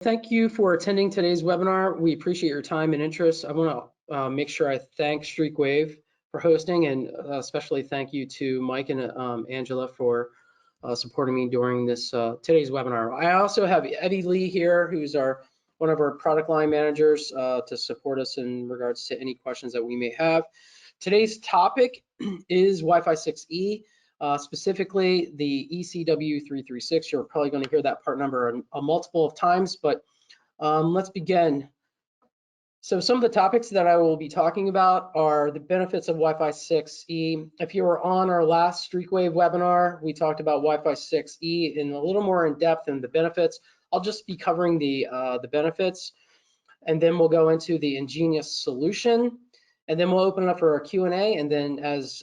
Thank you for attending today's webinar. We appreciate your time and interest. I want to make sure I thank StreakWave for hosting, and especially thank you to Mike and Angela for supporting me during this today's webinar. I also have Eddie Lee here, who's one of our product line managers to support us in regards to any questions that we may have. Today's topic is Wi-Fi 6E. Specifically the ECW336. You're probably going to hear that part number a multiple of times, but let's begin. So some of the topics that I will be talking about are the benefits of Wi-Fi 6E. If you were on our last StreakWave webinar, we talked about Wi-Fi 6E in a little more in depth and the benefits. I'll just be covering the benefits, and then we'll go into the EnGenius solution. And then we'll open it up for our Q&A, and then as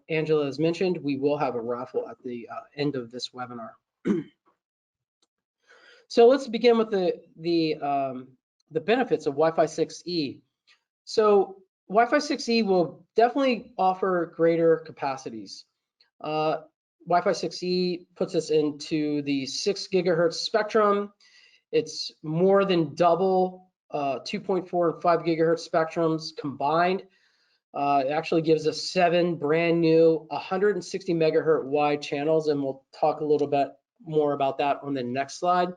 Angela has mentioned, we will have a raffle at the end of this webinar. So let's begin with the benefits of Wi-Fi 6E. So Wi-Fi 6E will definitely offer greater capacities. Wi-Fi 6E puts us into the 6 gigahertz spectrum. It's more than double 2.4 and 5 gigahertz spectrums combined. It actually gives us 7 brand new 160 megahertz wide channels, and we'll talk a little bit more about that on the next slide.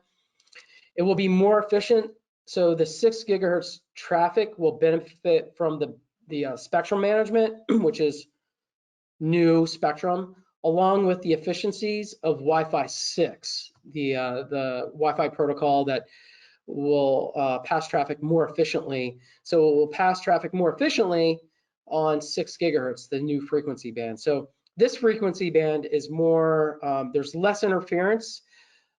It will be more efficient, so the 6 gigahertz traffic will benefit from the spectrum management, which is new spectrum, along with the efficiencies of Wi-Fi 6, the Wi-Fi protocol that will pass traffic more efficiently. So it will pass traffic more efficiently on 6 gigahertz, the new frequency band. So this frequency band is more, there's less interference,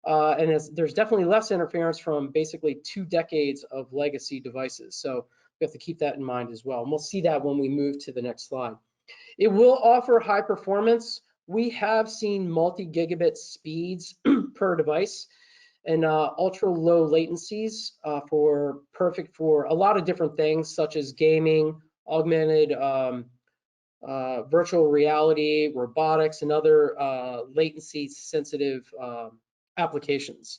and there's definitely less interference from basically 2 decades of legacy devices. So we have to keep that in mind as well. And we'll see that when we move to the next slide. It will offer high performance. We have seen multi-gigabit speeds per device, and ultra low latencies perfect for a lot of different things, such as gaming, augmented virtual reality, robotics, and other latency sensitive applications.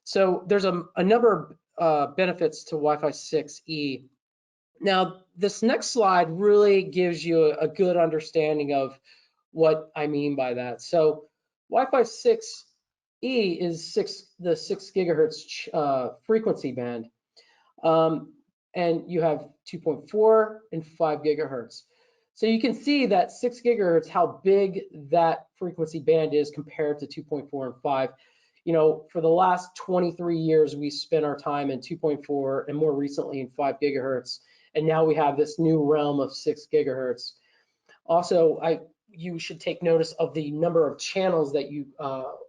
So there's a number of benefits to Wi-Fi 6E. Now, this next slide really gives you a good understanding of what I mean by that. So Wi-Fi 6E is the 6 gigahertz frequency band, and you have 2.4 and 5 gigahertz. So you can see that 6 gigahertz, how big that frequency band is compared to 2.4 and 5. You know, for the last 23 years, we spent our time in 2.4 and more recently in 5 gigahertz, and now we have this new realm of 6 gigahertz. Also, you should take notice of the number of channels that you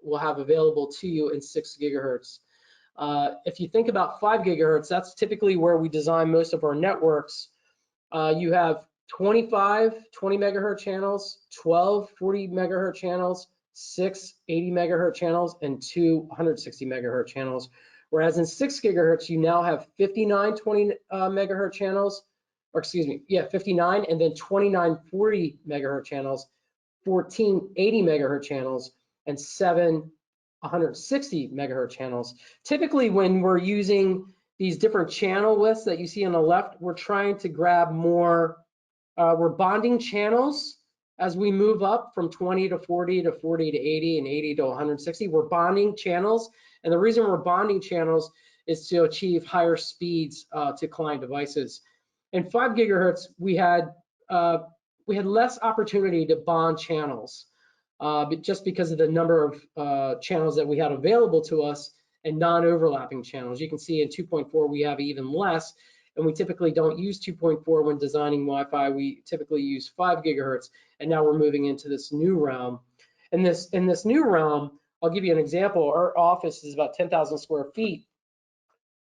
will have available to you in 6 gigahertz. If you think about 5 gigahertz, that's typically where we design most of our networks. You have 25 20 megahertz channels, 12 40 megahertz channels, 6 80 megahertz channels, and 2 160 megahertz channels. Whereas in 6 gigahertz, you now have 59 20 megahertz channels, or excuse me, yeah, 59, and then 29 40 megahertz channels, 14 80 megahertz channels, and 7 160 megahertz channels. Typically, when we're using these different channel lists that you see on the left, we're trying to grab more, we're bonding channels as we move up from 20 to 40 to 40 to 80 and 80 to 160. We're bonding channels, and the reason we're bonding channels is to achieve higher speeds to client devices. In 5 gigahertz, we had less opportunity to bond channels, but just because of the number of channels that we had available to us and non-overlapping channels. You can see in 2.4 we have even less, and we typically don't use 2.4 when designing Wi-Fi. We typically use 5 gigahertz, and now we're moving into this new realm. In this new realm, I'll give you an example. Our office is about 10,000 square feet.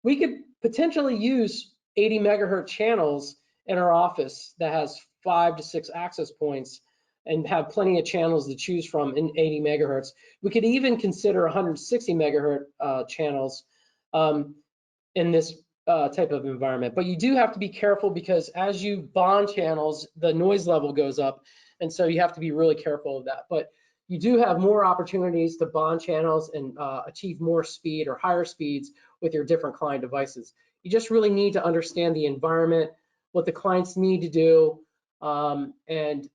We could potentially use 80 megahertz channels in our office that has 5 to 6 access points and have plenty of channels to choose from in 80 megahertz. We could even consider 160 megahertz channels in this type of environment. But you do have to be careful, because as you bond channels, the noise level goes up, and so you have to be really careful of that. But you do have more opportunities to bond channels and achieve more speed or higher speeds with your different client devices. You just really need to understand the environment, what the clients need to do, and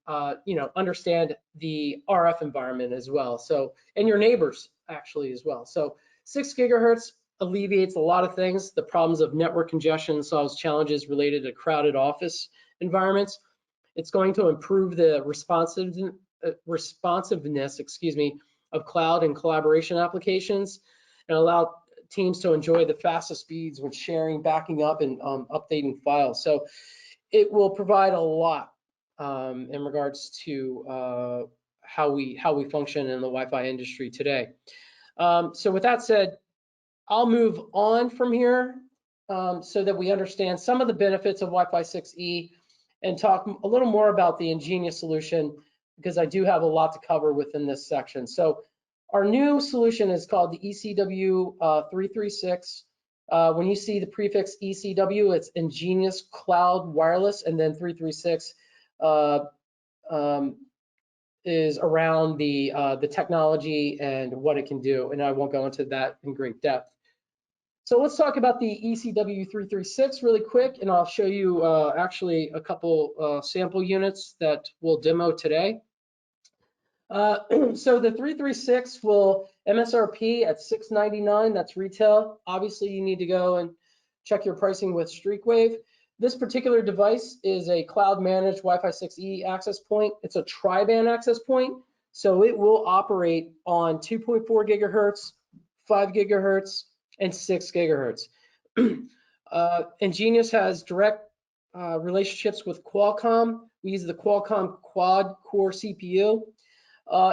understand the RF environment as well. So, and your neighbors actually as well. So 6 gigahertz alleviates a lot of things. The problems of network congestion, solves challenges related to crowded office environments. It's going to improve the responsiveness, of cloud and collaboration applications, and allow teams to enjoy the fastest speeds when sharing, backing up, and updating files. So it will provide a lot in regards to how we function in the Wi-Fi industry today. So with that said, I'll move on from here so that we understand some of the benefits of Wi-Fi 6E and talk a little more about the EnGenius solution, because I do have a lot to cover within this section. So our new solution is called the ECW336. When you see the prefix ECW, it's EnGenius Cloud Wireless, and then 336 is around the technology and what it can do, and I won't go into that in great depth. So let's talk about the ECW336 really quick, and I'll show you actually a couple sample units that we'll demo today. So the 336 will MSRP at $699, that's retail. Obviously, you need to go and check your pricing with StreakWave. This particular device is a cloud-managed Wi-Fi 6E access point. It's a tri-band access point, so it will operate on 2.4 gigahertz, 5 gigahertz, and 6 gigahertz. EnGenius has direct relationships with Qualcomm. We use the Qualcomm quad-core CPU.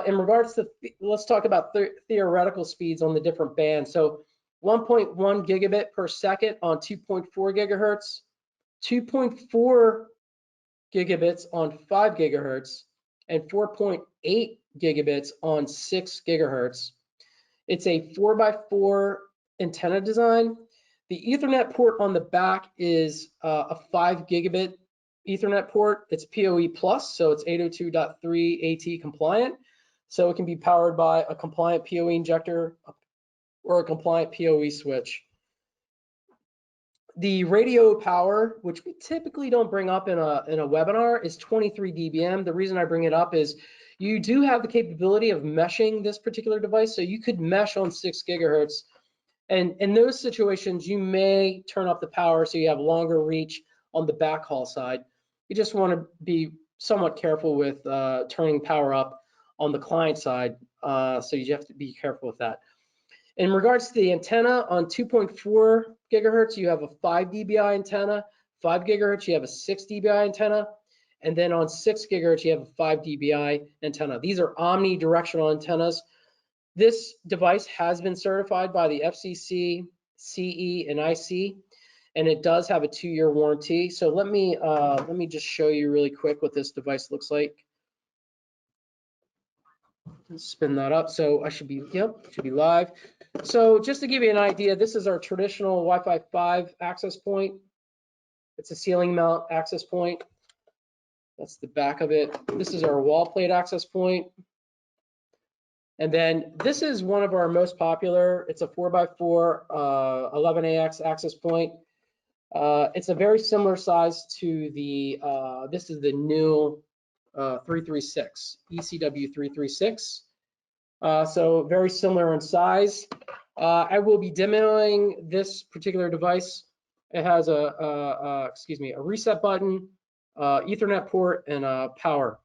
In regards to, let's talk about theoretical speeds on the different bands. So 1.1 gigabit per second on 2.4 gigahertz, 2.4 gigabits on 5 gigahertz, and 4.8 gigabits on 6 gigahertz. It's a 4x4 antenna design. The Ethernet port on the back is a 5 gigabit Ethernet port. It's PoE plus, so it's 802.3 AT compliant. So it can be powered by a compliant PoE injector or a compliant PoE switch. The radio power, which we typically don't bring up in a webinar, is 23 dBm. The reason I bring it up is you do have the capability of meshing this particular device, so you could mesh on 6 gigahertz. And in those situations, you may turn up the power so you have longer reach on the backhaul side. You just want to be somewhat careful with turning power up on the client side, so you have to be careful with that. In regards to the antenna, on 2.4 gigahertz, you have a 5 dBi antenna. 5 gigahertz, you have a 6 dBi antenna. And then on 6 gigahertz, you have a 5 dBi antenna. These are omnidirectional antennas. This device has been certified by the FCC, CE, and IC, and it does have a 2-year warranty. So let me just show you really quick what this device looks like. Let's spin that up. So I should be, should be live. So just to give you an idea, this is our traditional Wi-Fi 5 access point. It's a ceiling mount access point. That's the back of it. This is our wall plate access point. And then this is one of our most popular. It's a 4x4 11AX access point. It's a very similar size to the, this is the new 336, ECW336. So very similar in size. I will be demoing this particular device. It has a reset button, Ethernet port, and power.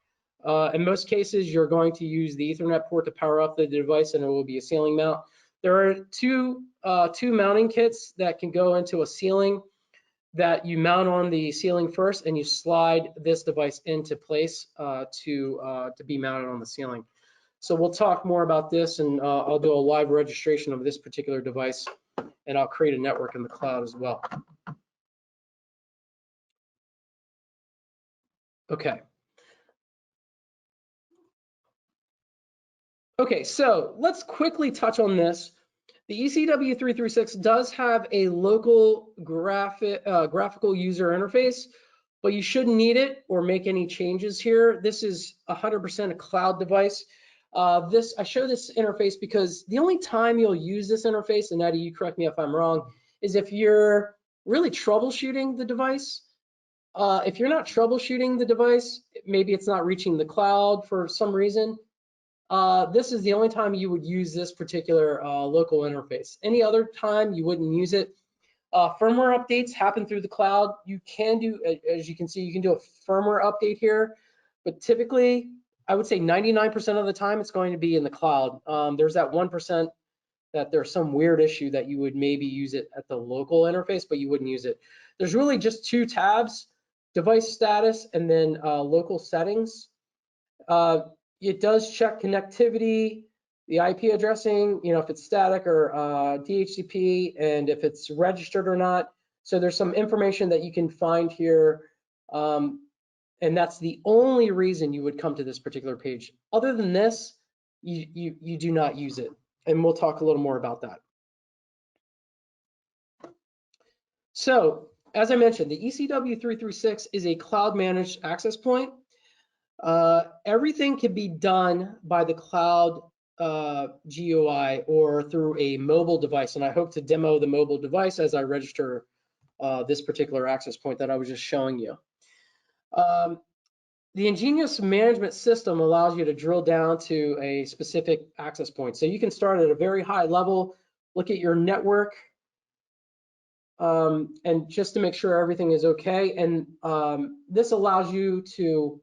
In most cases, you're going to use the Ethernet port to power up the device, and it will be a ceiling mount. There are two mounting kits that can go into a ceiling that you mount on the ceiling first, and you slide this device into place to be mounted on the ceiling. So we'll talk more about this, and I'll do a live registration of this particular device, and I'll create a network in the cloud as well. Okay. Okay, so let's quickly touch on this. The ECW336 does have a local graphical user interface, but you shouldn't need it or make any changes here. This is 100% a cloud device. I show this interface because the only time you'll use this interface, and Eddie, you correct me if I'm wrong, is if you're really troubleshooting the device. If you're not troubleshooting the device, maybe it's not reaching the cloud for some reason, this is the only time you would use this particular local interface. Any other time you wouldn't use it. Firmware updates happen through the cloud. You can do, as you can see, you can do a firmware update here, but typically, I would say 99% of the time it's going to be in the cloud. There's that 1% that there's some weird issue that you would maybe use it at the local interface, but you wouldn't use it. There's really just two tabs, device status and then local settings. It does check connectivity, the IP addressing, if it's static or DHCP, and if it's registered or not. So there's some information that you can find here, and that's the only reason you would come to this particular page. Other than this, you do not use it, and we'll talk a little more about that. So, as I mentioned, the ECW336 is a cloud-managed access point. Everything can be done by the cloud GUI or through a mobile device, and I hope to demo the mobile device as I register this particular access point that I was just showing you. The EnGenius management system allows you to drill down to a specific access point. So you can start at a very high level, look at your network, and just to make sure everything is okay. And this allows you to,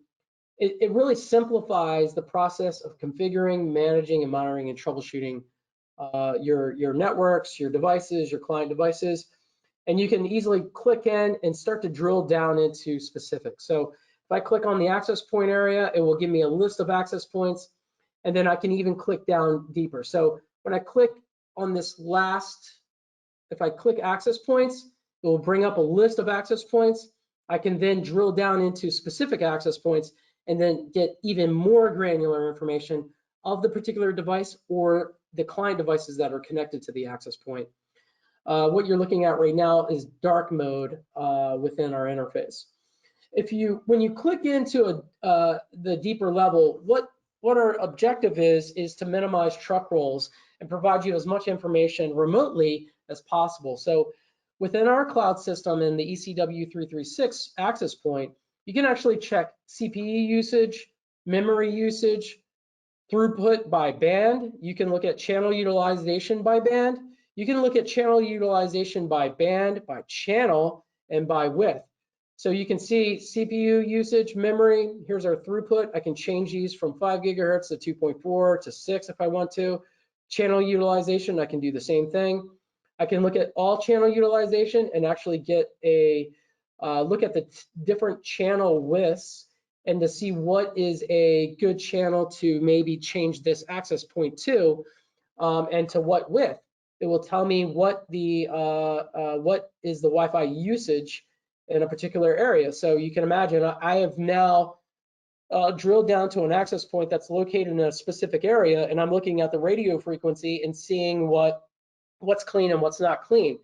it really simplifies the process of configuring, managing, and monitoring and troubleshooting your networks, your devices, your client devices. And you can easily click in and start to drill down into specifics. So if I click on the access point area, it will give me a list of access points, and then I can even click down deeper. So when I click on this last, if I click access points, it will bring up a list of access points. I can then drill down into specific access points and then get even more granular information of the particular device or the client devices that are connected to the access point. What you're looking at right now is dark mode within our interface. When you click into the deeper level, what our objective is to minimize truck rolls and provide you as much information remotely as possible. So within our cloud system in the ECW336 access point, you can actually check CPU usage, memory usage, throughput by band. You can look at channel utilization by band. You can look at channel utilization by band, by channel, and by width. So you can see CPU usage, memory, here's our throughput. I can change these from 5 gigahertz to 2.4 to 6 if I want to. Channel utilization, I can do the same thing. I can look at all channel utilization and actually get a look at the different channel widths and to see what is a good channel to maybe change this access point to and to what width. It will tell me what is the Wi-Fi usage in a particular area. So you can imagine I have now drilled down to an access point that's located in a specific area, and I'm looking at the radio frequency and seeing what's clean and what's not clean.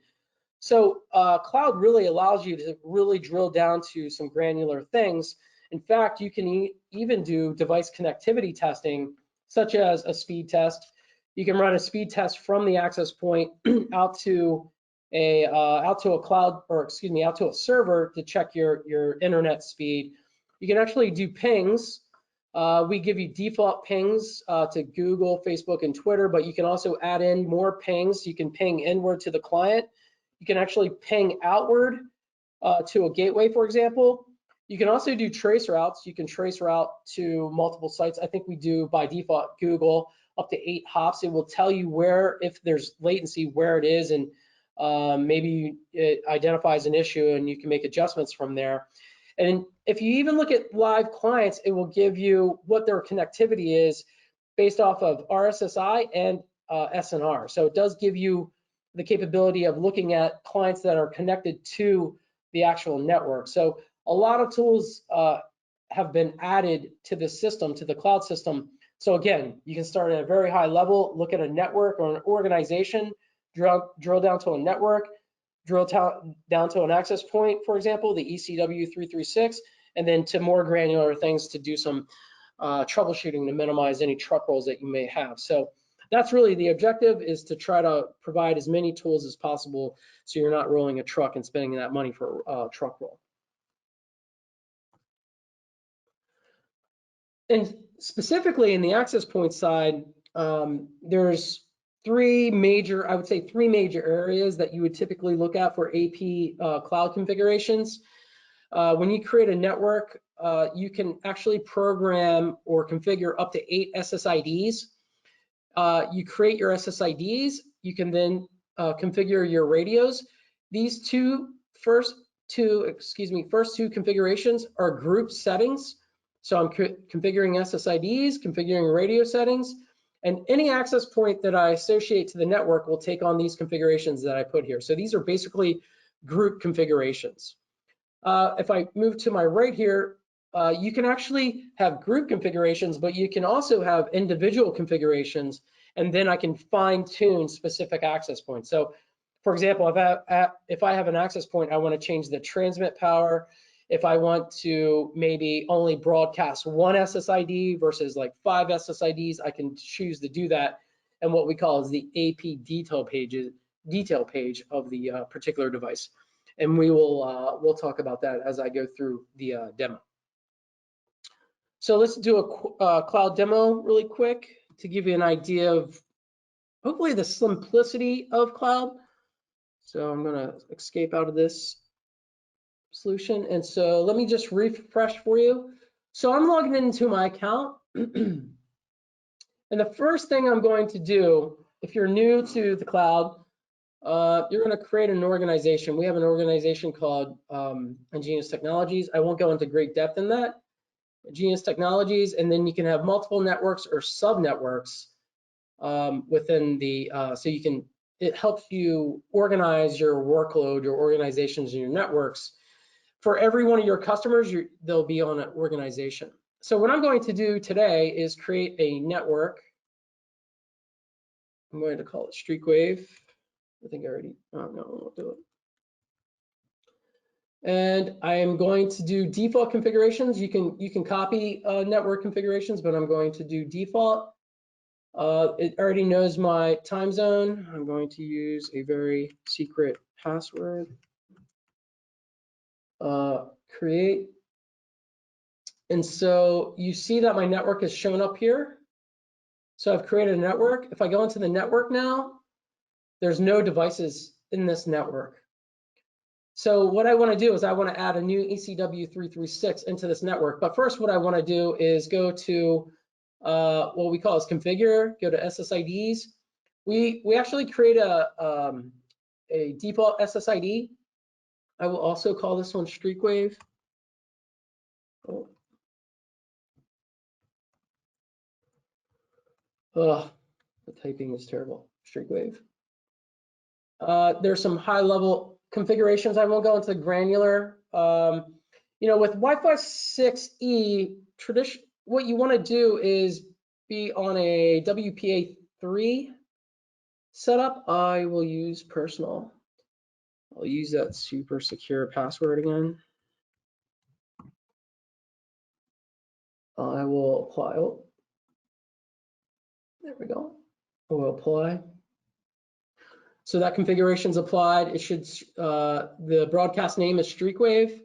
So cloud really allows you to really drill down to some granular things. In fact, you can even do device connectivity testing, such as a speed test. You can run a speed test from the access point out to a cloud, or excuse me, out to a server to check your internet speed. You can actually do pings. We give you default pings to Google, Facebook, and Twitter, but you can also add in more pings. You can ping inward to the client. You can actually ping outward to a gateway, for example. You can also do trace routes. You can trace route to multiple sites. I think we do by default Google up to 8 hops. It will tell you where, if there's latency, where it is, and maybe it identifies an issue and you can make adjustments from there. And if you even look at live clients, it will give you what their connectivity is based off of RSSI and SNR. So it does give you the capability of looking at clients that are connected to the actual network. So a lot of tools have been added to the system, to the cloud system. So again, you can start at a very high level, look at a network or an organization, drill down to a network, drill down to an access point, for example, the ECW336, and then to more granular things to do some troubleshooting to minimize any truck rolls that you may have. So that's really the objective, is to try to provide as many tools as possible so you're not rolling a truck and spending that money for a truck roll. And specifically in the access point side, there's three major areas that you would typically look at for AP cloud configurations. When you create a network, you can actually program or configure up to 8 SSIDs. You create your SSIDs, you can then configure your radios. These first two configurations are group settings. So I'm configuring SSIDs, configuring radio settings, and any access point that I associate to the network will take on these configurations that I put here. So these are basically group configurations. If I move to my right here, you can actually have group configurations, but you can also have individual configurations, and then I can fine tune specific access points. So for example, if I have an access point, I want to change the transmit power. If I want to maybe only broadcast one SSID versus like 5 SSIDs, I can choose to do that. And what we call is the AP detail page of the particular device. And we'll talk about that as I go through the demo. So let's do a cloud demo really quick to give you an idea of hopefully the simplicity of cloud. So I'm gonna escape out of this solution. And so let me just refresh for you. So I'm logging into my account. And the first thing I'm going to do, if you're new to the cloud, you're going to create an organization. We have an organization called EnGenius Technologies. I won't go into great depth in that. EnGenius Technologies, and then you can have multiple networks or sub-networks within the, it helps you organize your workload, your organizations, and your networks. For every one of your customers, they'll be on an organization. So what I'm going to do today is create a network. I'm going to call it StreakWave. I think I already, oh no, I won't do it. And I am going to do default configurations. You can copy network configurations, but I'm going to do default. It already knows my time zone. I'm going to use a very secret password. Create. And so you see that my network is shown up here. So I've created a network. If I go into the network now, there's no devices in this network. So what I want to do is I want to add a new ECW336 into this network. But first, what I want to do is go to what we call as configure, go to SSIDs. We actually create a default SSID. I will also call this one StreakWave. Oh. The typing is terrible. StreakWave. There's some high-level configurations. I won't go into granular. With Wi-Fi 6E, what you want to do is be on a WPA3 setup. I will use personal. I'll use that super secure password again. I will apply. Oh, there we go. I will apply. So that configuration is applied. It should, the broadcast name is StreakWave.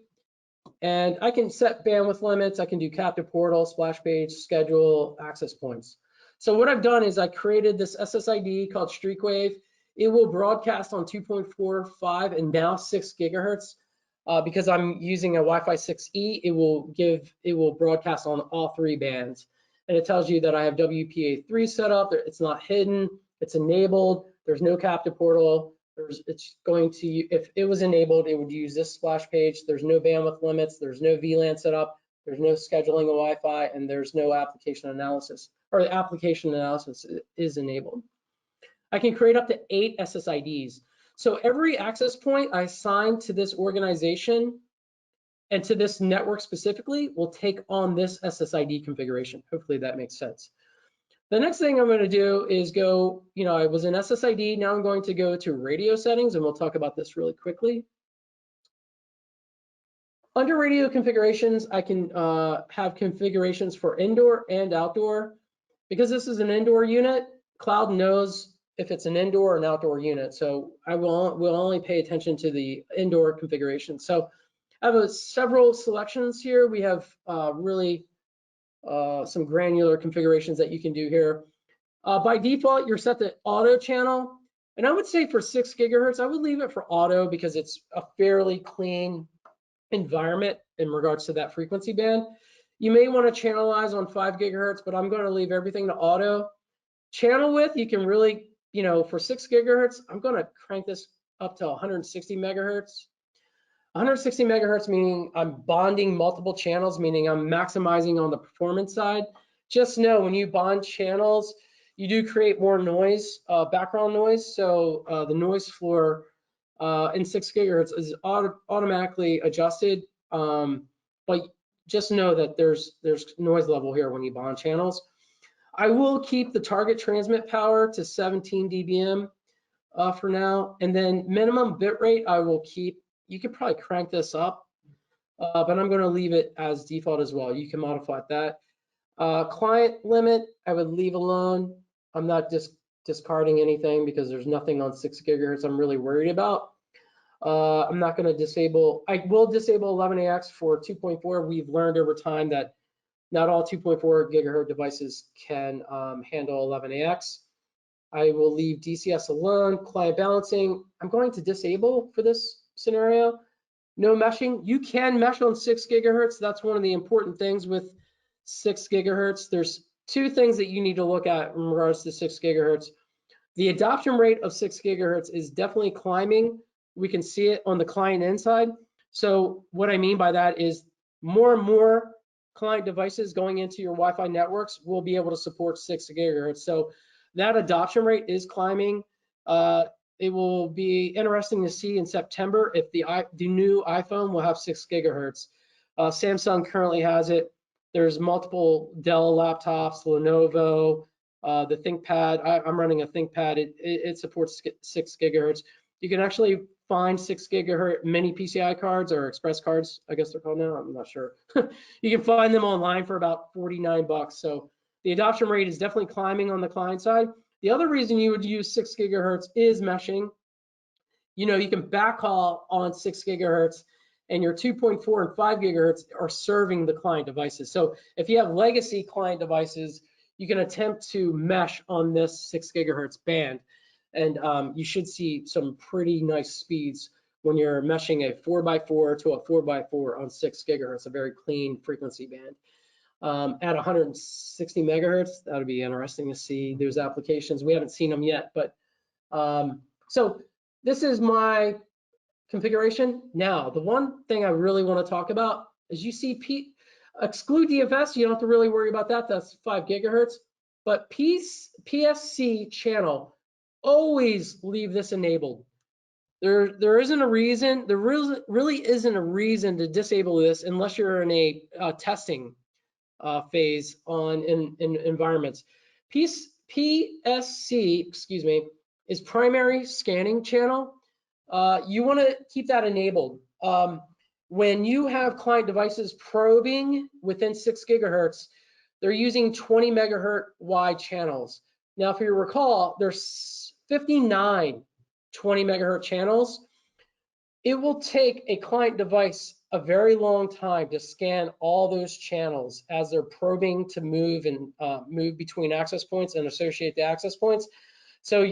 And I can set bandwidth limits. I can do captive portal, splash page, schedule, access points. So what I've done is I created this SSID called StreakWave. It will broadcast on 2.45 and now 6 gigahertz. Because I'm using a Wi-Fi 6E, it will broadcast on all 3 bands. And it tells you that I have WPA3 set up. It's not hidden. It's enabled. There's no captive portal. It's going to, if it was enabled, it would use this splash page. There's no bandwidth limits. There's no VLAN set up. There's no scheduling of Wi-Fi, and there's no application analysis, or the application analysis is enabled. I can create up to 8 SSIDs. So every access point I assign to this organization and to this network specifically will take on this SSID configuration. Hopefully that makes sense. The next thing I'm going to do is go, I was in SSID, now I'm going to go to radio settings, and we'll talk about this really quickly. Under radio configurations, I can have configurations for indoor and outdoor. Because this is an indoor unit, cloud knows if it's an indoor or an outdoor unit. So I will only pay attention to the indoor configuration. So I have several selections here. We have really some granular configurations that you can do here. By default, you're set to auto channel. And I would say for 6 gigahertz, I would leave it for auto because it's a fairly clean environment in regards to that frequency band. You may want to channelize on 5 gigahertz, but I'm going to leave everything to auto. Channel width, you can really, for 6 gigahertz, I'm going to crank this up to 160 megahertz. 160 megahertz meaning I'm bonding multiple channels, meaning I'm maximizing on the performance side. Just know when you bond channels, you do create more noise, background noise. So the noise floor in 6 gigahertz is automatically adjusted. But just know that there's noise level here when you bond channels. I will keep the target transmit power to 17 dBm for now. And then minimum bit rate, I will keep. You could probably crank this up, but I'm going to leave it as default as well. You can modify that. Client limit, I would leave alone. I'm not just discarding anything because there's nothing on 6 gigahertz I'm really worried about. I'm not going to disable. I will disable 11AX for 2.4. We've learned over time that not all 2.4 gigahertz devices can handle 11AX. I will leave DCS alone. Client balancing, I'm going to disable for this scenario. No meshing. You can mesh on 6 gigahertz. That's one of the important things with 6 gigahertz. There's two things that you need to look at in regards to 6 gigahertz. The adoption rate of 6 gigahertz is definitely climbing. We can see it on the client inside. So what I mean by that is more and more client devices going into your Wi-Fi networks will be able to support 6 gigahertz. So that adoption rate is climbing. It will be interesting to see in September if the new iPhone will have 6 gigahertz. Samsung currently has it. There's multiple Dell laptops, Lenovo, the ThinkPad. I'm running a ThinkPad. It supports 6 gigahertz. You can actually find 6 gigahertz mini PCI cards or express cards, I guess they're called now. I'm not sure. You can find them online for about $49. So the adoption rate is definitely climbing on the client side. The other reason you would use 6 gigahertz is meshing. You can backhaul on 6 gigahertz and your 2.4 and 5 gigahertz are serving the client devices. So if you have legacy client devices, you can attempt to mesh on this 6 gigahertz band. And you should see some pretty nice speeds when you're meshing a 4x4 to a 4x4 on 6 gigahertz, a very clean frequency band. At 160 megahertz, that would be interesting to see those applications. We haven't seen them yet, but so this is my configuration. Now, the one thing I really want to talk about is you see exclude DFS, you don't have to really worry about that. That's 5 gigahertz, but PSC channel, always leave this enabled. There isn't a reason, there really isn't a reason to disable this unless you're in a testing phase in environments. PSC, is primary scanning channel. You want to keep that enabled. When you have client devices probing within 6 gigahertz, they're using 20 megahertz wide channels. Now, if you recall, there's 59 20 megahertz channels. It will take a client device a very long time to scan all those channels as they're probing to move and move between access points and associate the access points. So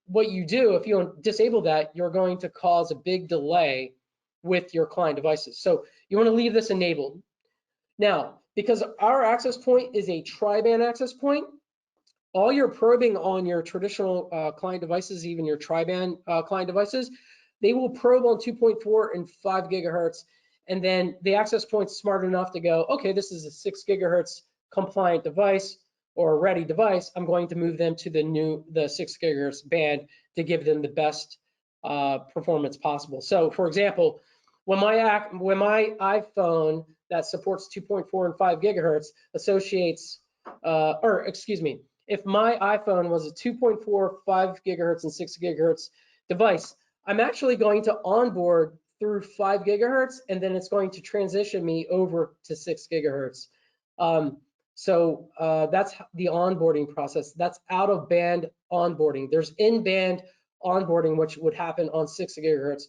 what you do, if you disable that, you're going to cause a big delay with your client devices. So you want to leave this enabled. Now, because our access point is a tri-band access point, all your probing on your traditional client devices, even your tri-band client devices, they will probe on 2.4 and 5 gigahertz. And then the access point's smart enough to go, okay, this is a 6 gigahertz compliant device or a ready device. I'm going to move them to the 6 gigahertz band to give them the best performance possible. So for example, when my iPhone that supports 2.4 and 5 gigahertz associates, if my iPhone was a 2.4, 5 gigahertz and 6 gigahertz device, I'm actually going to onboard through 5 gigahertz, and then it's going to transition me over to 6 gigahertz. That's the onboarding process. That's out of band onboarding. There's in-band onboarding, which would happen on 6 gigahertz.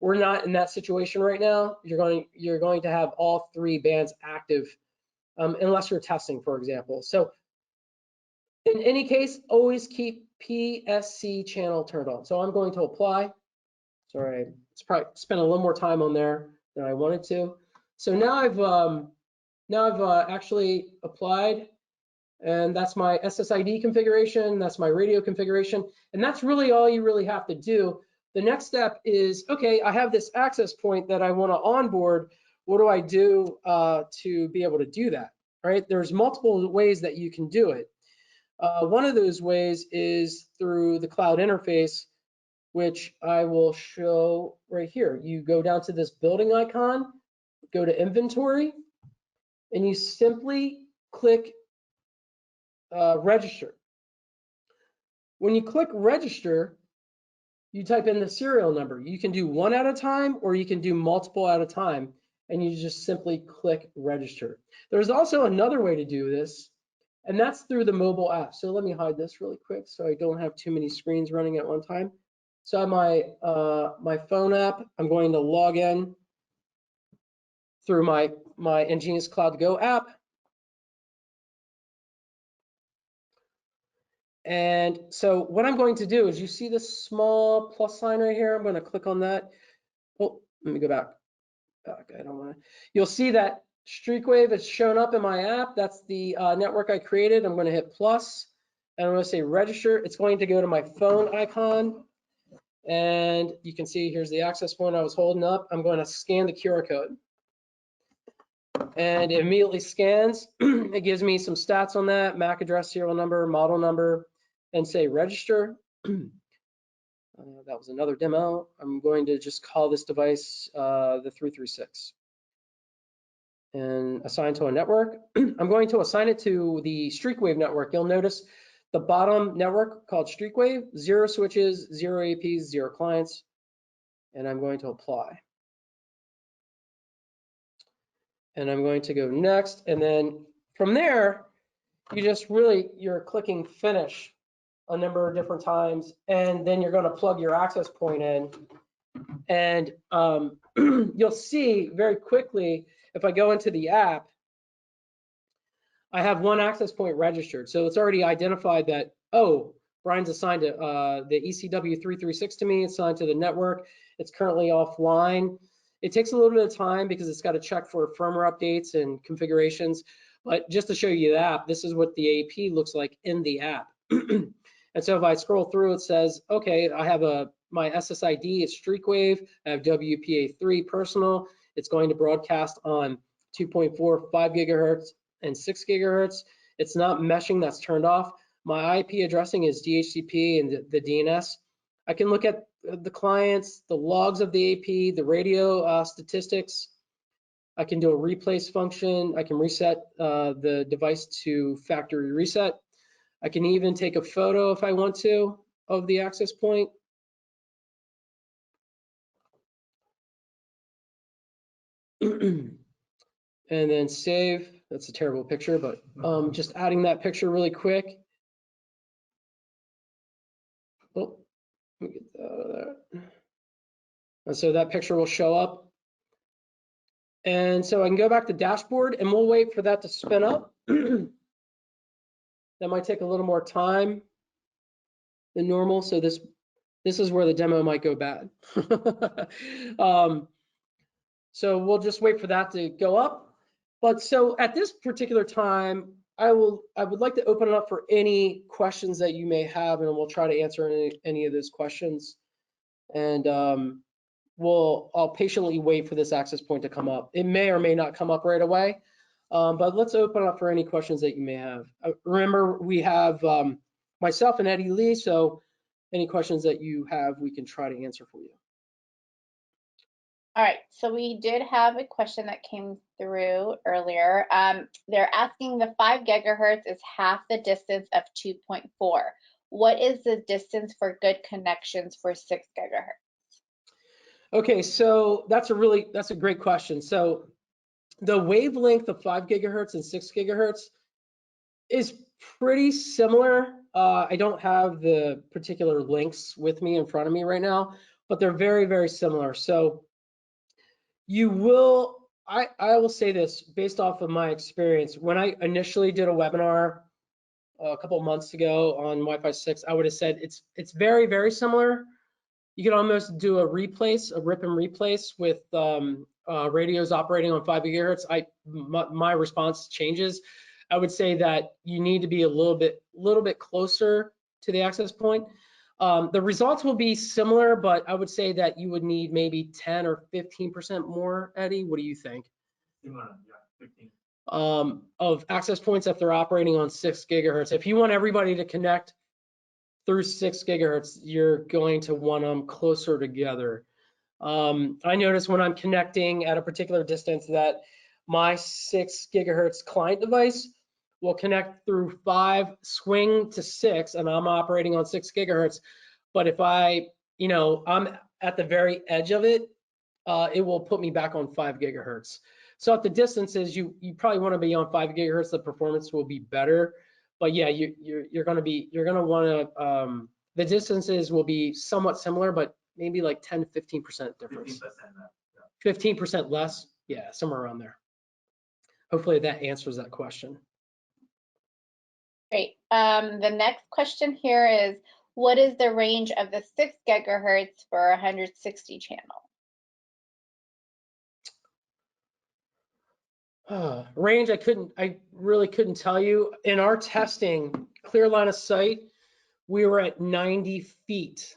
We're not in that situation right now. You're going to have all 3 bands active, unless you're testing, for example. So in any case, always keep PSC channel turned on. So I'm going to apply. Sorry, it's probably spent a little more time on there than I wanted to. So now I've actually applied, and that's my SSID configuration, that's my radio configuration, and that's really all you really have to do. The next step is, okay, I have this access point that I want to onboard. What do I do to be able to do that, right? There's multiple ways that you can do it. One of those ways is through the cloud interface, which I will show right here. You go down to this building icon, go to inventory, and you simply click register. When you click register, you type in the serial number. You can do one at a time, or you can do multiple at a time, and you just simply click register. There's also another way to do this, and that's through the mobile app. So let me hide this really quick so I don't have too many screens running at one time. So I have my phone app. I'm going to log in through my EnGenius Cloud Go app. And so what I'm going to do is, you see this small plus sign right here? I'm going to click on that. Oh, let me go back. I don't want to. You'll see that Streakwave is shown up in my app. That's the network I created. I'm going to hit plus, and I'm going to say register. It's going to go to my phone icon. And you can see here's the access point I was holding up. I'm going to scan the QR code. And it immediately scans. It gives me some stats on that: MAC address, serial number, model number, and say register. That was another demo. I'm going to just call this device the 336 and assign to a network. I'm going to assign it to the Streakwave network. You'll notice the bottom network called Streakwave, 0 switches, 0 APs, 0 clients, and I'm going to apply. And I'm going to go next, and then from there, you're clicking finish a number of different times, and then you're going to plug your access point in. And you'll see very quickly, if I go into the app, I have one access point registered. So it's already identified that, oh, Brian's assigned to the ECW336 to me, it's assigned to the network. It's currently offline. It takes a little bit of time because it's got to check for firmware updates and configurations. But just to show you the app, this is what the AP looks like in the app. And so if I scroll through, it says, okay, I have my SSID, it's Streakwave. I have WPA3 personal. It's going to broadcast on 2.4, 5 gigahertz and 6 gigahertz. It's not meshing, that's turned off. My IP addressing is DHCP and the DNS. I can look at the clients, the logs of the AP, the radio statistics. I can do a replace function. I can reset the device to factory reset. I can even take a photo if I want to of the access point. And then save. That's a terrible picture, but just adding that picture really quick. Oh, let me get that out of there. And so that picture will show up. And so I can go back to dashboard, and we'll wait for that to spin up. That might take a little more time than normal. So this is where the demo might go bad. So we'll just wait for that to go up. But so at this particular time, I would like to open it up for any questions that you may have, and we'll try to answer any of those questions. And I'll patiently wait for this access point to come up. It may or may not come up right away, but let's open up for any questions that you may have. Remember, we have myself and Eddie Lee, so any questions that you have, we can try to answer for you. All right, so we did have a question that came through earlier. They're asking, the 5 gigahertz is half the distance of 2.4. What is the distance for good connections for 6 gigahertz? Okay, so that's a great question. So the wavelength of 5 gigahertz and 6 gigahertz is pretty similar. I don't have the particular links with me in front of me right now, but they're very, very similar. So you will, I will say this based off of my experience. When I initially did a webinar a couple of months ago on Wi-Fi 6, I would have said it's very, very similar. You can almost do a rip and replace with radios operating on 5 gigahertz. My response changes. I would say that you need to be a little bit closer to the access point. The results will be similar, but I would say that you would need maybe 10 or 15% more, Eddie. What do you think? Similar, yeah, 15. Of access points if they're operating on 6 gigahertz. If you want everybody to connect through 6 gigahertz, you're going to want them closer together. I notice when I'm connecting at a particular distance that my 6 gigahertz client device will connect through 5, swing to 6, and I'm operating on 6 gigahertz. But if I'm at the very edge of it, it will put me back on 5 gigahertz. So at the distances, you probably want to be on 5 gigahertz. The performance will be better. But yeah, you're going to want to, the distances will be somewhat similar, but maybe like 10 to 15% difference. 15% less, 15% less, yeah, somewhere around there. Hopefully that answers that question. Great. The next question here is, what is the range of the 6 gigahertz for 160 channel? Range, I really couldn't tell you. In our testing, clear line of sight, we were at 90 feet.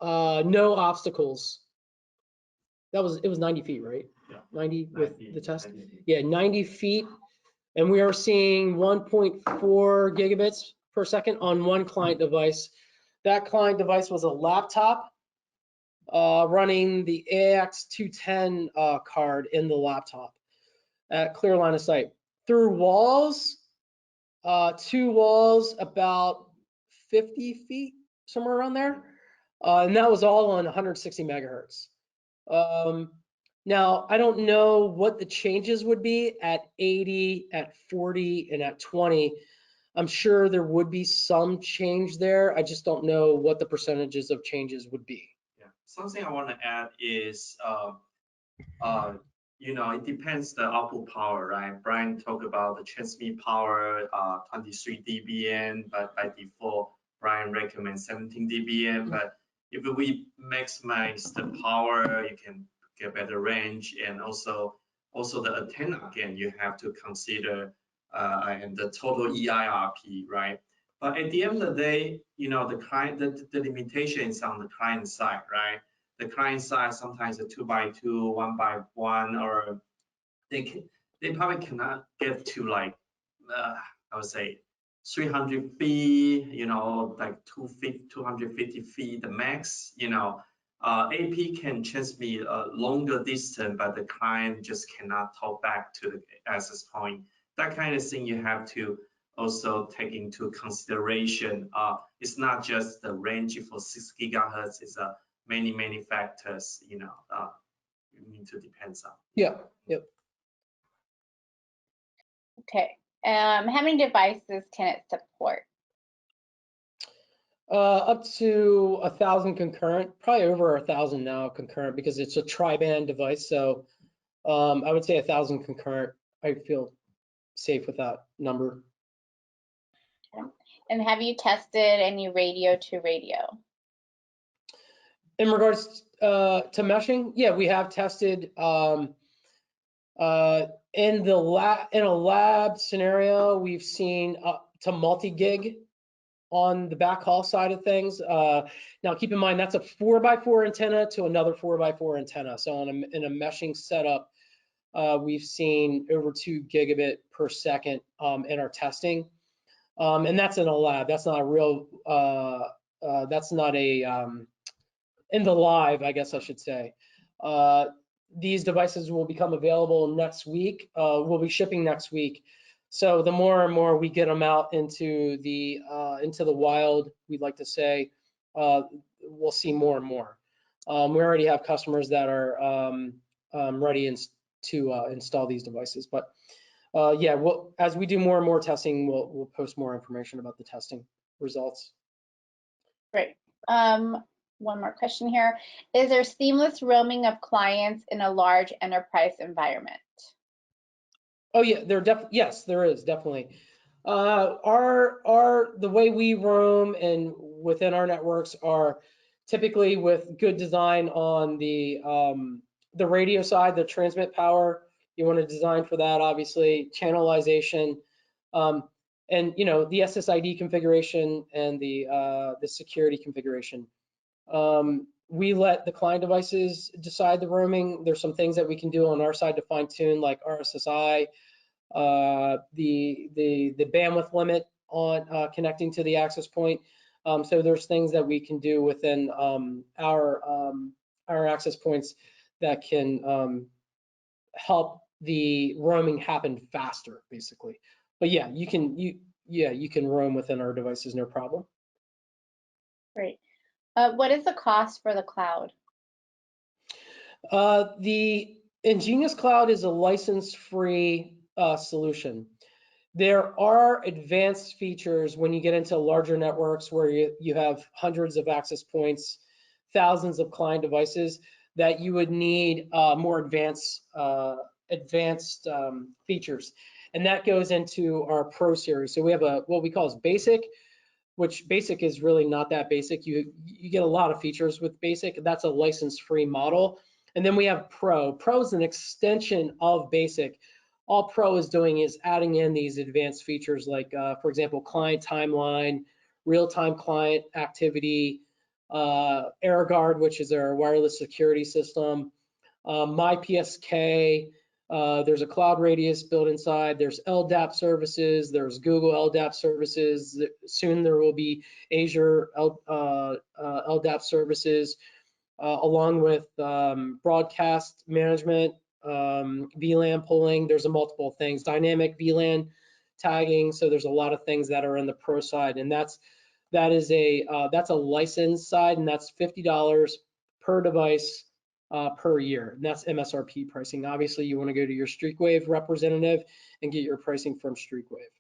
No obstacles. It was 90 feet, right? Yeah. 90 with 90, the test? 90 feet. Yeah, 90 feet. And we are seeing 1.4 gigabits per second on one client device. That client device was a laptop running the AX210 card in the laptop at clear line of sight. Through walls, 2 walls about 50 feet, somewhere around there. And that was all on 160 megahertz. Now, I don't know what the changes would be at 80, at 40, and at 20. I'm sure there would be some change there. I just don't know what the percentages of changes would be. Yeah. Something I want to add is, it depends the output power, right? Brian talked about the transmit power, 23 dBm, but by default, Brian recommends 17 dBm. But if we maximize the power, you can get better range, and also the antenna, again, you have to consider and the total EIRP, right? But at the end of the day, the client, the limitation is on the client side, right? The client side sometimes a 2x2, 1x1, or they probably cannot get to like I would say 300 feet, like 250 feet the max. AP can transmit a longer distance, but the client just cannot talk back to the access point. That kind of thing you have to also take into consideration. It's not just the range for 6 gigahertz. It's many factors. You need to depend on. Yep. Okay. How many devices can it support? Up to 1,000 concurrent, probably over 1,000 now concurrent because it's a tri-band device. So I would say 1,000 concurrent. I feel safe with that number. Okay. And have you tested any radio to radio? In regards to meshing, yeah, we have tested in a lab scenario. We've seen up to multi-gig on the backhaul side of things. Now, keep in mind that's a 4x4 antenna to another 4x4 antenna. So in a meshing setup, we've seen over 2 gigabit per second in our testing, and that's in a lab. That's not a real. That's not a in the live, I guess I should say. These devices will become available next week. We'll be shipping next week. So the more and more we get them out into the wild, we'd like to say, we'll see more and more. We already have customers that are ready to install these devices. But yeah, as we do more and more testing, we'll post more information about the testing results. Great. One more question here. Is there seamless roaming of clients in a large enterprise environment? Oh yeah, yes, there is definitely. The way we roam and within our networks are typically with good design on the radio side, the transmit power. You want to design for that, obviously, channelization, and the SSID configuration and the security configuration. We let the client devices decide the roaming. There's some things that we can do on our side to fine tune, like RSSI, the bandwidth limit on connecting to the access point. So there's things that we can do within our access points that can help the roaming happen faster, basically. But yeah, you can roam within our devices, no problem. Great. What is the cost for the cloud? The EnGenius Cloud is a license-free solution. There are advanced features when you get into larger networks where you have hundreds of access points, thousands of client devices, that you would need more advanced features. And that goes into our Pro series. So we have what we call as Basic, which Basic is really not that basic. You get a lot of features with Basic. That's a license-free model. And then we have Pro. Pro is an extension of Basic. All Pro is doing is adding in these advanced features like, for example, client timeline, real-time client activity, AirGuard, which is our wireless security system, MyPSK. There's a cloud radius built inside. There's LDAP services. There's Google LDAP services. Soon there will be Azure LDAP services, along with broadcast management, VLAN pulling. There's a multiple things, dynamic VLAN tagging. So there's a lot of things that are in the Pro side, and that's a license side, and that's $50 per device per year. And that's MSRP pricing. Obviously, you want to go to your StreakWave representative and get your pricing from StreakWave.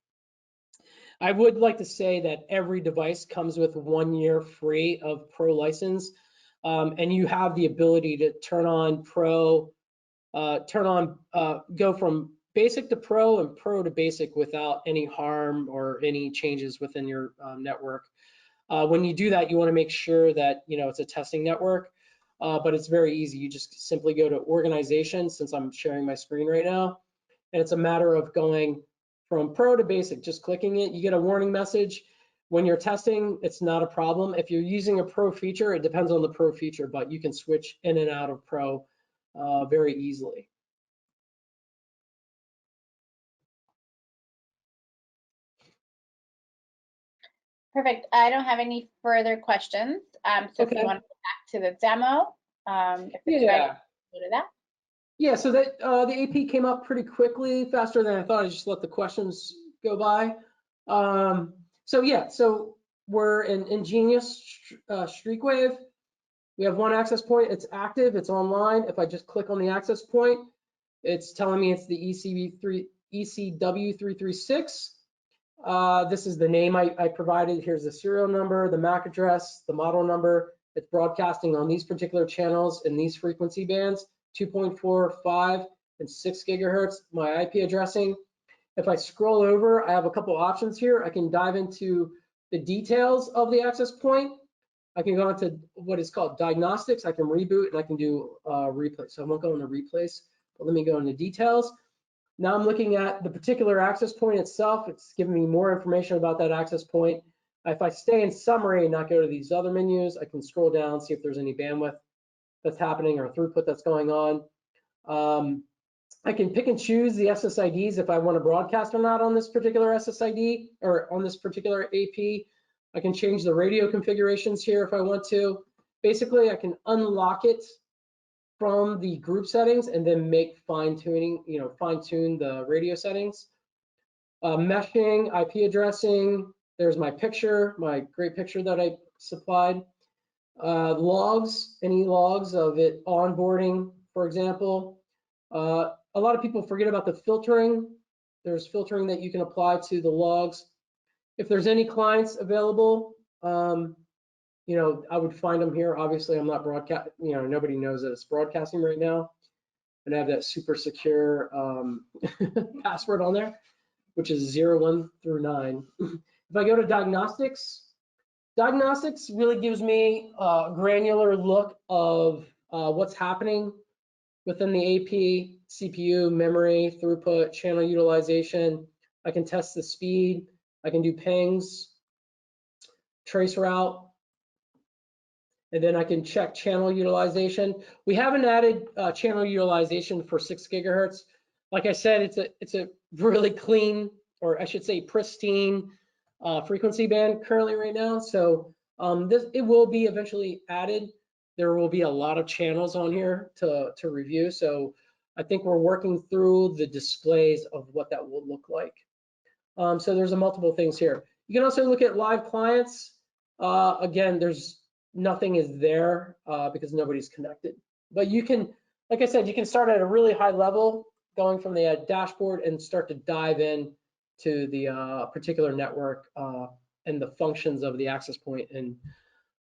I would like to say that every device comes with 1 year free of Pro license, and you have the ability to go from Basic to Pro and Pro to Basic without any harm or any changes within your network. When you do that, you want to make sure that it's a testing network, but it's very easy. You just simply go to Organization, since I'm sharing my screen right now, and it's a matter of going from Pro to Basic, just clicking it. You get a warning message. When you're testing, it's not a problem. If you're using a Pro feature, it depends on the Pro feature, but you can switch in and out of Pro very easily. Perfect. I don't have any further questions. So Okay. if you want to go back to the demo, if it's ready, go to that. Yeah, so that the AP came up pretty quickly, faster than I thought. I just let the questions go by. So we're in EnGenius StreakWave. We have one access point. It's active. It's online. If I just click on the access point, it's telling me it's the ECW336. This is the name I provided. Here's the serial number, the MAC address, the model number. It's broadcasting on these particular channels in these frequency bands, 2.4, 5, and 6 gigahertz, my IP addressing. If I scroll over, I have a couple options here. I can dive into the details of the access point. I can go into what is called diagnostics. I can reboot and I can do replace. So I won't go into replace, but let me go into details. Now I'm looking at the particular access point itself. It's giving me more information about that access point. If I stay in summary and not go to these other menus, I can scroll down, see if there's any bandwidth that's happening or throughput that's going on. I can pick and choose the SSIDs if I want to broadcast or not on this particular SSID or on this particular AP. I can change the radio configurations here if I want to. Basically, I can unlock it from the group settings and then make fine-tuning, fine-tune the radio settings. Meshing, IP addressing, there's my picture, my great picture that I supplied. Logs, any logs of it onboarding, for example. A lot of people forget about the filtering. There's filtering that you can apply to the logs. If there's any clients available, you know, I would find them here. Obviously, I'm not broadcast, you know, nobody knows that it's broadcasting right now. And I have that super secure password on there, which is 0, 1 through 9. If I go to diagnostics, diagnostics really gives me a granular look of what's happening within the AP, CPU, memory, throughput, channel utilization. I can test the speed. I can do pings, trace route, and then I can check channel utilization. We haven't added channel utilization for 6 gigahertz. Like I said, it's a really clean, or I should say pristine frequency band currently right now. So it will be eventually added. There will be a lot of channels on here to review. So I think we're working through the displays of what that will look like. So there's multiple things here. You can also look at live clients. Again, there's nothing is there because nobody's connected. But you can, like I said, you can start at a really high level, going from the dashboard and start to dive in to the particular network and the functions of the access point, and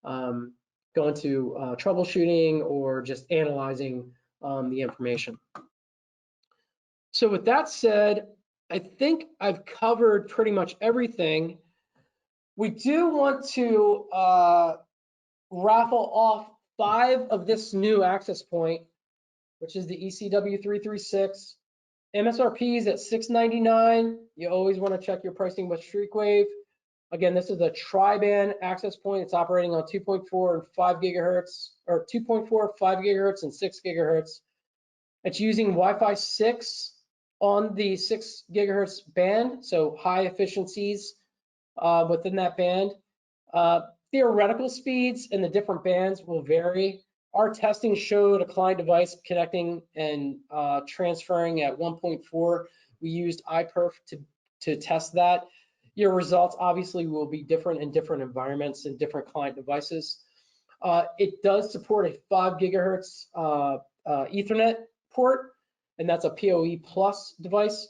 go into troubleshooting or just analyzing the information. So with that said, I think I've covered pretty much everything. We do want to raffle off 5 of this new access point, which is the ECW336. MSRP is at $699. You always want to check your pricing with StreakWave. Again, this is a tri-band access point. It's operating on 2.4 and 5 gigahertz, or 2.4, 5 gigahertz, and 6 gigahertz. It's using Wi-Fi 6 on the 6 gigahertz band, so high efficiencies within that band. Theoretical speeds in the different bands will vary. Our testing showed a client device connecting and transferring at 1.4. We used iPerf to test that. Your results obviously will be different in different environments and different client devices. It does support a 5 gigahertz Ethernet port, and that's a PoE plus device.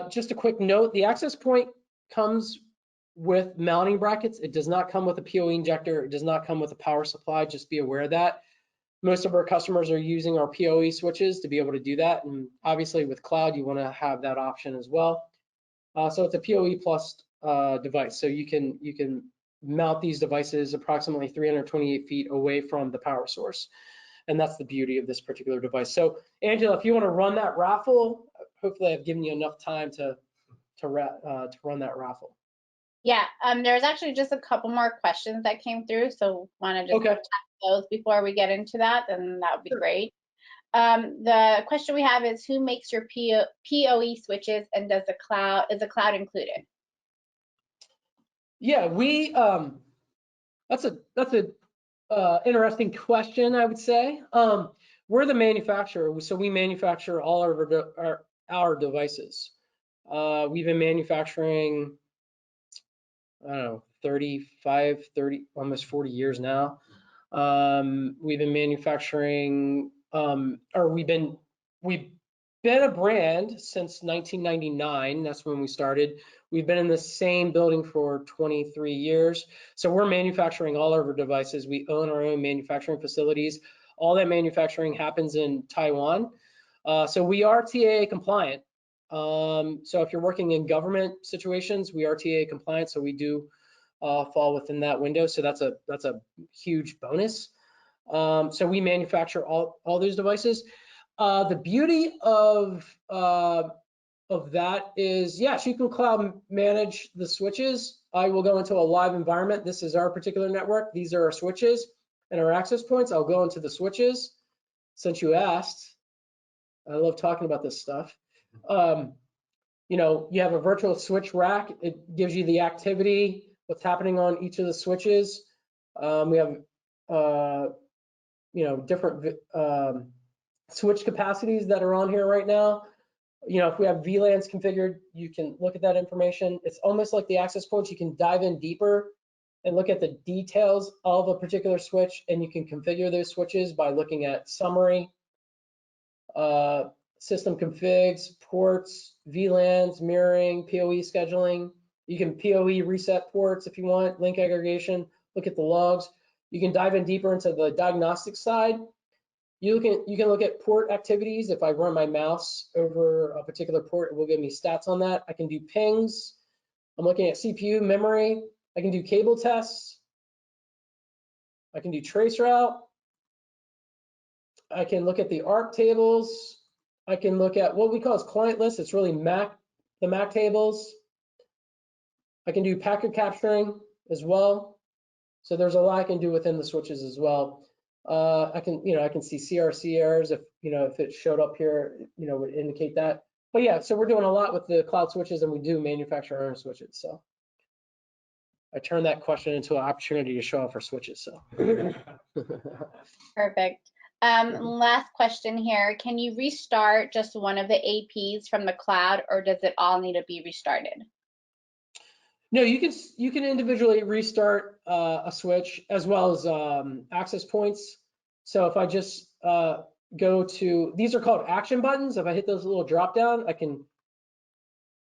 Just a quick note, the access point comes with mounting brackets. It does not come with a PoE injector. It does not come with a power supply. Just be aware of that. Most of our customers are using our PoE switches to be able to do that. And obviously with cloud, you want to have that option as well. So it's a PoE plus device. So you can mount these devices approximately 328 feet away from the power source. And that's the beauty of this particular device. So Angela, if you want to run that raffle, hopefully I've given you enough time to run that raffle. Yeah, there's actually just a couple more questions that came through, so want to just Okay. check those before we get into that, and that would be great. The question we have is, who makes your PoE switches, and is the cloud included? Yeah, that's a interesting question, I would say. We're the manufacturer, so we manufacture all of our devices. We've been manufacturing, I don't know, 30, almost 40 years now. We've been manufacturing, we've been a brand since 1999. That's when we started. We've been in the same building for 23 years. So we're manufacturing all of our devices. We own our own manufacturing facilities. All that manufacturing happens in Taiwan. So we are TAA compliant. So if you're working in government situations, we are TAA compliant. So we do fall within that window. So that's a huge bonus. So we manufacture all those devices. The beauty of that is, yes, you can cloud manage the switches. I will go into a live environment. This is our particular network. These are our switches and our access points. I'll go into the switches since you asked. I love talking about this stuff. You know, you have a virtual switch rack. It gives you the activity, what's happening on each of the switches. We have, you know, different switch capacities that are on here right now. You know, if we have VLANs configured, you can look at that information. It's almost like the access points. You can dive in deeper and look at the details of a particular switch, and you can configure those switches by looking at summary, system configs, ports, VLANs, mirroring, PoE scheduling. You can PoE reset ports if you want, link aggregation, look at the logs. You can dive in deeper into the diagnostic side. You can look at port activities. If I run my mouse over a particular port, it will give me stats on that. I can do pings. I'm looking at CPU, memory. I can do cable tests. I can do trace route. I can look at the ARP tables. I can look at what we call as client lists. It's really the MAC tables. I can do packet capturing as well. So there's a lot I can do within the switches as well. I can see CRC errors if it showed up here, would indicate that. But yeah, so we're doing a lot with the cloud switches, and we do manufacture our own switches. So I turned that question into an opportunity to show off our switches. So Perfect. Last question here. Can you restart just one of the APs from the cloud, or does it all need to be restarted? No, you can individually restart a switch as well as access points. So if I just go to, these are called action buttons. If I hit those little drop down,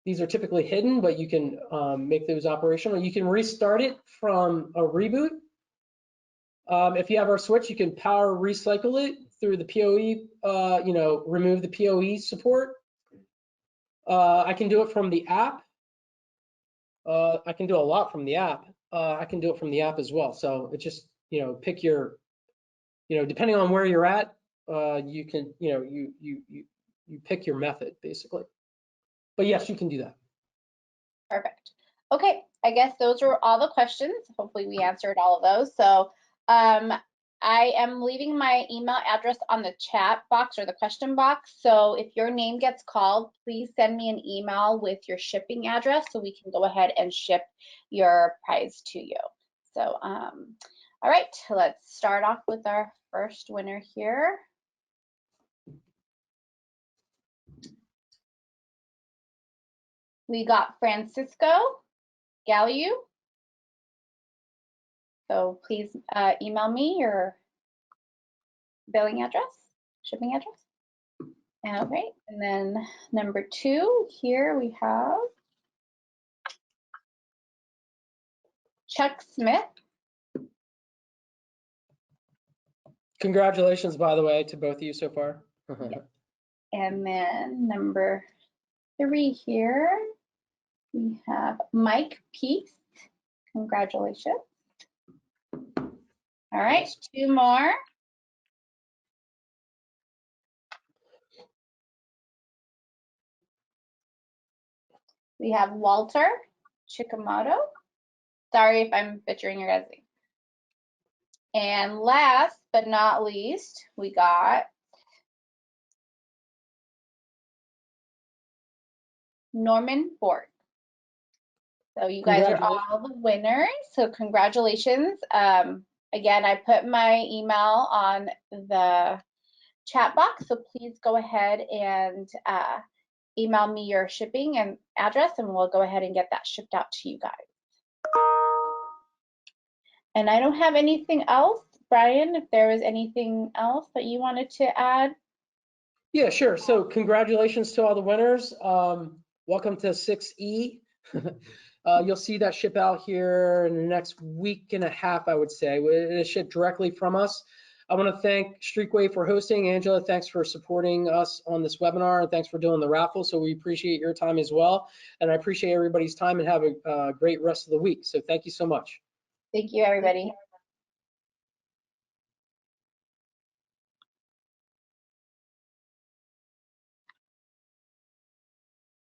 these are typically hidden, but you can make those operational. You can restart it from a reboot. If you have our switch, you can power recycle it through the PoE, remove the PoE support. I can do it from the app. I can do a lot from the app. I can do it from the app as well. So it just, pick your, depending on where you're at, you can, you pick your method basically. But yes, you can do that. Perfect. Okay, I guess those are all the questions. Hopefully we answered all of those. So I am leaving my email address on the chat box or the question box. So if your name gets called, please send me an email with your shipping address so we can go ahead and ship your prize to you. So, all right, let's start off with our first winner here. We got Francisco Galliu. So please email me your billing address, shipping address. All right, and then number 2, here we have Chuck Smith. Congratulations, by the way, to both of you so far. And then number 3 here, we have Mike Peace. Congratulations. All right, 2 more. We have Walter Chikamoto. Sorry if I'm butchering your guys' name. And last but not least, we got Norman Ford. So you guys are all the winners. So congratulations. Again, I put my email on the chat box, so please go ahead and email me your shipping and address, and we'll go ahead and get that shipped out to you guys. And I don't have anything else. Bryan, if there was anything else that you wanted to add? Yeah, sure. So congratulations to all the winners. Welcome to 6E. You'll see that ship out here in the next week and a half, I would say. It'll ship directly from us. I want to thank Streakway for hosting. Angela, thanks for supporting us on this webinar, and thanks for doing the raffle. So we appreciate your time as well. And I appreciate everybody's time, and have a great rest of the week. So thank you so much. Thank you, everybody.